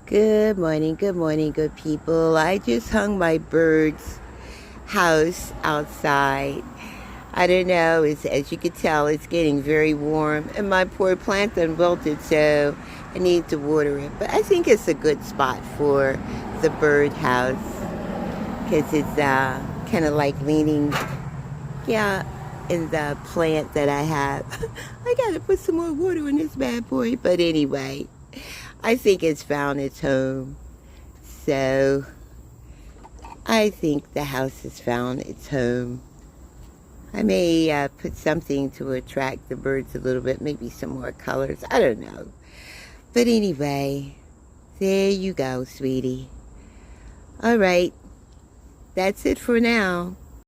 Good morning, good people. I just hung my bird's house outside. I don't know, as you can tell, it's getting very warm, and my poor plant done wilted, so I need to water it. But I think it's a good spot for the bird house because it's kind of like leaning, yeah, in the plant that I have. I gotta put some more water in this bad boy. But anyway, I think it's found its home. So I think the house has found its home. I may put something to attract the birds a little bit, maybe some more colors. I don't know. But anyway, there you go, sweetie. All right, that's it for now.